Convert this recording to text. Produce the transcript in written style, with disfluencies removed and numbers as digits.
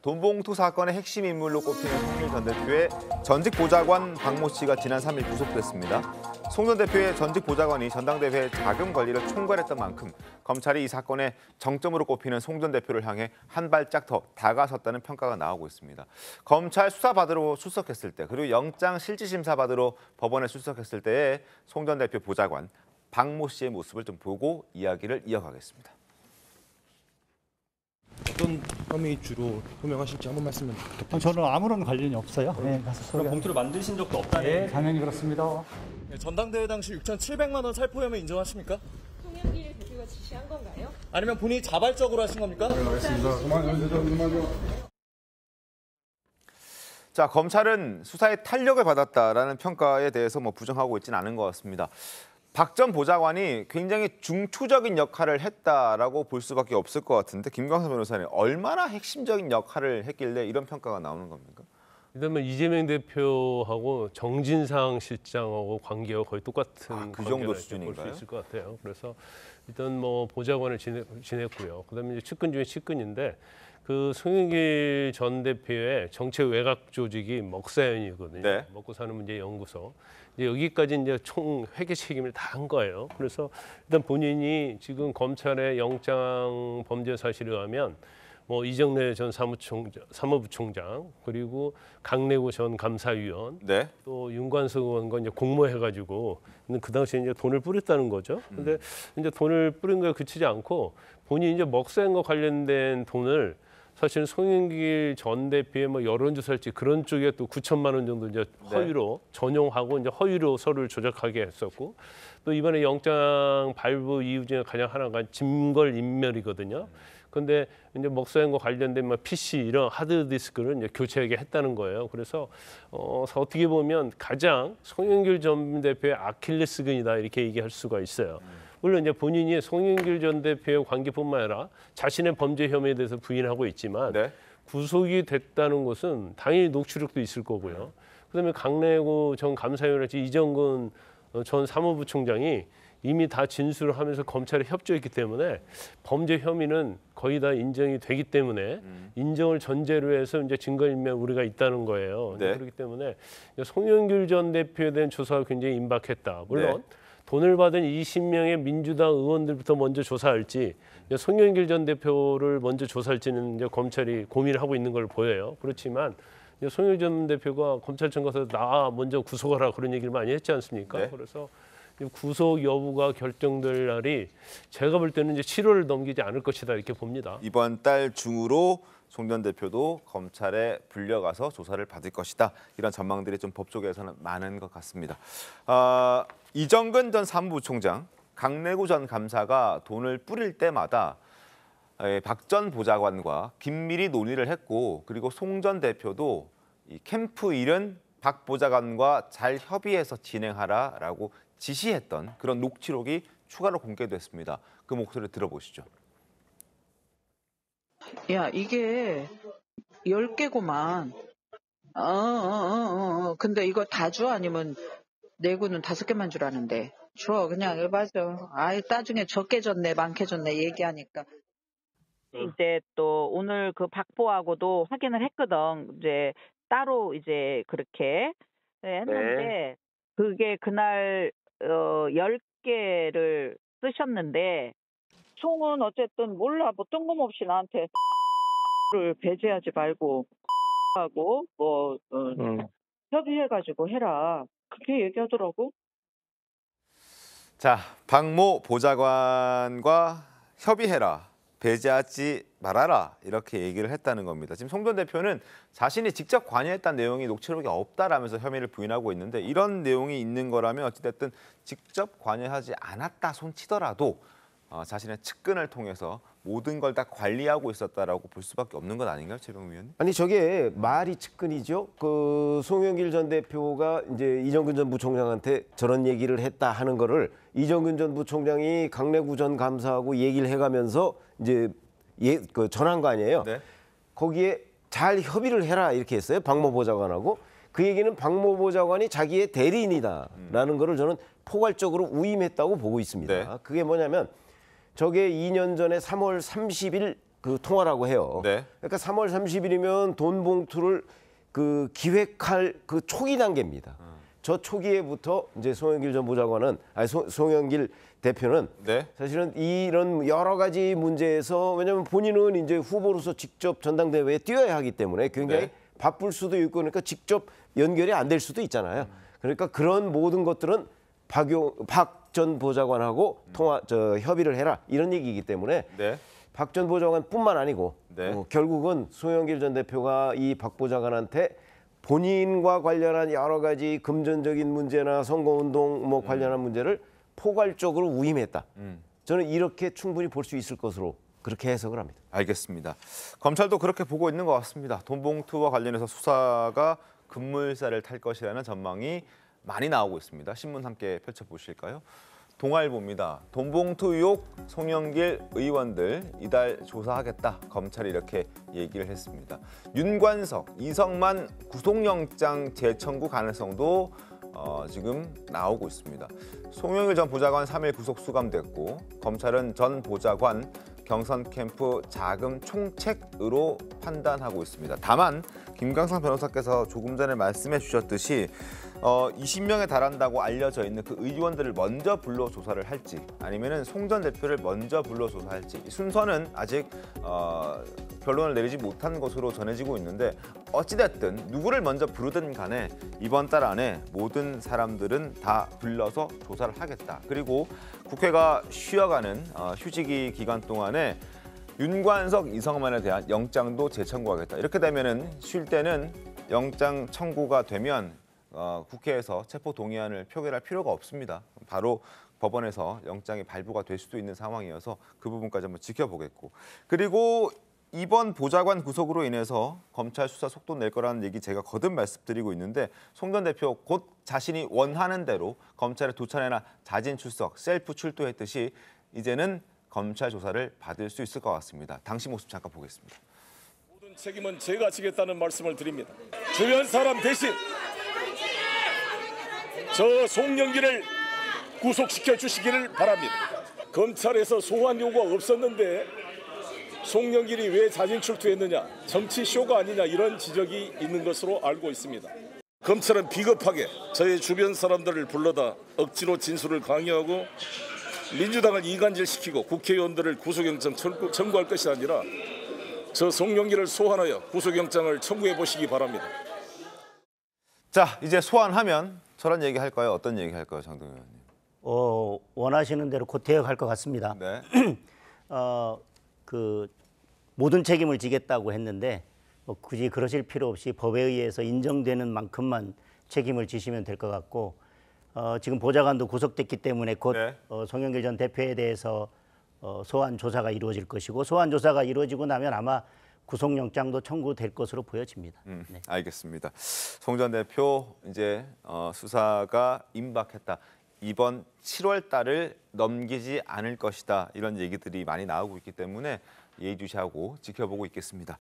돈봉투 사건의 핵심 인물로 꼽히는 송영길 전 대표의 전직 보좌관 박모 씨가 지난 3일 구속됐습니다. 송 전 대표의 전직 보좌관이 전당대회 자금 관리를 총괄했던 만큼 검찰이 이 사건의 정점으로 꼽히는 송 전 대표를 향해 한 발짝 더 다가섰다는 평가가 나오고 있습니다. 검찰 수사받으러 출석했을 때 그리고 영장 실질심사 받으러 법원에 출석했을 때의 송 전 대표 보좌관 박모 씨의 모습을 좀 보고 이야기를 이어가겠습니다. 어떤 혐의 주로 소명하실지 한번 말씀해 주세요. 저는 아무런 관련이 없어요. 네, 그럼 봉투를 만드신 적도 없다는? 네, 당연히 그렇습니다. 네, 전당대회 당시 6,700만 원 살포 혐의 인정하십니까? 송영길 대표가 지시한 건가요? 아니면 본인이 자발적으로 하신 겁니까? 네, 알겠습니다. 그만요. 자, 검찰은 수사에 탄력을 받았다라는 평가에 대해서 부정하고 있지는 않은 것 같습니다. 박 전 보좌관이 굉장히 중추적인 역할을 했다라고 볼 수밖에 없을 것 같은데 김광석 변호사님 얼마나 핵심적인 역할을 했길래 이런 평가가 나오는 겁니까? 그다음에 이재명 대표하고 정진상 실장하고 관계가 거의 똑같은 그 정도 볼 수준인가요? 수 있을 것 같아요. 그래서 일단 보좌관을 지냈고요. 그다음에 이제 측근 중에 측근인데 그 송영길 전 대표의 정책 외곽 조직이 먹사연이거든요. 네. 먹고 사는 문제 연구소. 이제 여기까지 이제 총 회계 책임을 다 한 거예요. 그래서 일단 본인이 지금 검찰의 영장 범죄 사실에 의하면 이정래 전 사무부총장 그리고 강내구 전 감사위원 네. 또 윤관석 의원과 이제 공모해가지고 그 당시에 이제 돈을 뿌렸다는 거죠. 근데 이제 돈을 뿌린 거에 그치지 않고 본인이 이제 먹사연과 관련된 돈을 사실은 송영길 전 대표의 여론조사일지 그런 쪽에 또 9천만 원 정도 이제 허위로 전용하고 이제 허위로 서류를 조작하게 했었고 또 이번에 영장 발부 이유 중에 가장 하나가 짐걸 인멸이거든요. 그런데 이제 먹사연과 관련된 PC 이런 하드디스크를 이제 교체하게 했다는 거예요. 그래서 어떻게 보면 가장 송영길 전 대표의 아킬레스건이다 이렇게 얘기할 수가 있어요. 물론 이제 본인이 송영길 전 대표의 관계뿐만 아니라 자신의 범죄 혐의에 대해서 부인하고 있지만 네. 구속이 됐다는 것은 당연히 녹취록도 있을 거고요. 그다음에 강내구 전 감사위원이랄지 이정근 전 사무부총장이 이미 다 진술을 하면서 검찰에 협조했기 때문에 범죄 혐의는 거의 다 인정이 되기 때문에 인정을 전제로 해서 이제 증거인멸 우리가 있다는 거예요. 네. 그렇기 때문에 송영길 전 대표에 대한 조사가 굉장히 임박했다. 물론 네. 돈을 받은 20명의 민주당 의원들부터 먼저 조사할지 송영길 전 대표를 먼저 조사할지는 이제 검찰이 고민을 하고 있는 걸 보여요. 그렇지만 송영길 전 대표가 검찰청 가서 나 먼저 구속하라 그런 얘기를 많이 했지 않습니까? 네. 그래서 구속 여부가 결정될 날이 제가 볼 때는 이제 7월을 넘기지 않을 것이다 이렇게 봅니다. 이번 달 중으로 송 전 대표도 검찰에 불려가서 조사를 받을 것이다. 이런 전망들이 좀 법조계에서는 많은 것 같습니다. 이정근 전 사무부총장, 강내구 전 감사가 돈을 뿌릴 때마다 박 전 보좌관과 긴밀히 논의를 했고 그리고 송 전 대표도 이 캠프 일은 박 보좌관과 잘 협의해서 진행하라라고 지시했던 그런 녹취록이 추가로 공개됐습니다. 그 목소리 들어보시죠. 야, 이게 10개구만. 근데 이거 다 줘? 아니면 내구는 5개만 주라는데. 줘, 그냥, 맞아. 나중에 적게 줬네, 많게 줬네, 얘기하니까. 이제 또 오늘 그 박보하고도 확인을 했거든. 이제 따로 이제 그렇게 했는데, 그게 그날, 10개를 쓰셨는데, 총은 어쨌든 몰라, 뜬금없이 나한테 를 배제하지 말고 하고 협의해가지고 해라 그렇게 얘기하더라고. 자, 박모 보좌관과 협의해라, 배제하지 말아라 이렇게 얘기를 했다는 겁니다. 지금 송 전 대표는 자신이 직접 관여했다는 내용이 녹취록이 없다라면서 혐의를 부인하고 있는데 이런 내용이 있는 거라면 어찌됐든 직접 관여하지 않았다 손치더라도 자신의 측근을 통해서 모든 걸 다 관리하고 있었다라고 볼 수밖에 없는 것 아닌가요, 최병우 위원님? 아니 저게 말이 측근이죠. 그 송영길 전 대표가 이제 이정근 전 부총장한테 저런 얘기를 했다 하는 거를 이정근 전 부총장이 강내구 전 감사하고 얘기를 해가면서 이제 전한 거 아니에요. 네. 거기에 잘 협의를 해라 이렇게 했어요. 박모 보좌관하고. 그 얘기는 박모 보좌관이 자기의 대리인이다라는 거를 저는 포괄적으로 우임했다고 보고 있습니다. 네. 그게 뭐냐면 저게 2년 전에 3월 30일 그 통화라고 해요. 네. 그러니까 3월 30일이면 돈 봉투를 그 기획할 그 초기 단계입니다. 저 초기에부터 이제 송영길 전 보좌관은 송영길 대표는 네. 사실은 이런 여러 가지 문제에서 왜냐하면 본인은 이제 후보로서 직접 전당대회에 뛰어야 하기 때문에 굉장히 네. 바쁠 수도 있고 그러니까 직접 연결이 안 될 수도 있잖아요. 그러니까 그런 모든 것들은 박 전 보좌관하고 협의를 해라 이런 얘기이기 때문에 네. 박 전 보좌관뿐만 아니고 네. 결국은 송영길 전 대표가 이 박 보좌관한테 본인과 관련한 여러 가지 금전적인 문제나 선거운동 뭐 관련한 문제를 포괄적으로 위임했다. 저는 이렇게 충분히 볼 수 있을 것으로 그렇게 해석을 합니다. 알겠습니다. 검찰도 그렇게 보고 있는 것 같습니다. 돈 봉투와 관련해서 수사가 급물살을 탈 것이라는 전망이 많이 나오고 있습니다. 신문 함께 펼쳐보실까요? 동아일보입니다. 돈 봉투 의혹 송영길 의원들 이달 조사하겠다. 검찰이 이렇게 얘기를 했습니다. 윤관석, 이성만 구속영장 재청구 가능성도 지금 나오고 있습니다. 송영길 전 보좌관 3일 구속 수감됐고 검찰은 전 보좌관 경선 캠프 자금 총책으로 판단하고 있습니다. 다만 김광상 변호사께서 조금 전에 말씀해 주셨듯이 20명에 달한다고 알려져 있는 그 의원들을 먼저 불러 조사를 할지 아니면은 송 전 대표를 먼저 불러 조사할지 이 순서는 아직 결론을 내리지 못한 것으로 전해지고 있는데 어찌됐든 누구를 먼저 부르든 간에 이번 달 안에 모든 사람들은 다 불러서 조사를 하겠다. 그리고 국회가 쉬어가는 휴지기 기간 동안에 윤관석, 이성만에 대한 영장도 재청구하겠다. 이렇게 되면은 쉴 때는 영장 청구가 되면 국회에서 체포 동의안을 표결할 필요가 없습니다. 바로 법원에서 영장이 발부가 될 수도 있는 상황이어서 그 부분까지 한번 지켜보겠고. 그리고 이번 보좌관 구속으로 인해서 검찰 수사 속도 낼 거라는 얘기 제가 거듭 말씀드리고 있는데 송 전 대표 곧 자신이 원하는 대로 검찰에 두 차례나 자진 출석, 셀프 출두했듯이 이제는 검찰 조사를 받을 수 있을 것 같습니다. 당시 모습 잠깐 보겠습니다. 모든 책임은 제가 지겠다는 말씀을 드립니다. 주변 사람 대신 저 송영길을 구속시켜 주시기를 바랍니다. 검찰에서 소환 요구가 없었는데 송영길이 왜 자진 출두했느냐, 정치 쇼가 아니냐 이런 지적이 있는 것으로 알고 있습니다. 검찰은 비겁하게 저의 주변 사람들을 불러다 억지로 진술을 강요하고 민주당을 이간질시키고 국회의원들을 구속영장 청구할 것이 아니라 저 송영길을 소환하여 구속영장을 청구해 보시기 바랍니다. 자, 이제 소환하면 저런 얘기 할까요? 어떤 얘기 할까요, 장동현 의원님? 원하시는 대로 곧 대응할 것 같습니다. 네. 그 모든 책임을 지겠다고 했는데 굳이 그러실 필요 없이 법에 의해서 인정되는 만큼만 책임을 지시면 될 것 같고 지금 보좌관도 구속됐기 때문에 곧 네. 송영길 전 대표에 대해서 소환 조사가 이루어질 것이고 소환 조사가 이루어지고 나면 아마 구속영장도 청구될 것으로 보여집니다. 네. 알겠습니다. 송 전 대표 이제 수사가 임박했다. 이번 7월 달을 넘기지 않을 것이다. 이런 얘기들이 많이 나오고 있기 때문에 예의주시하고 지켜보고 있겠습니다.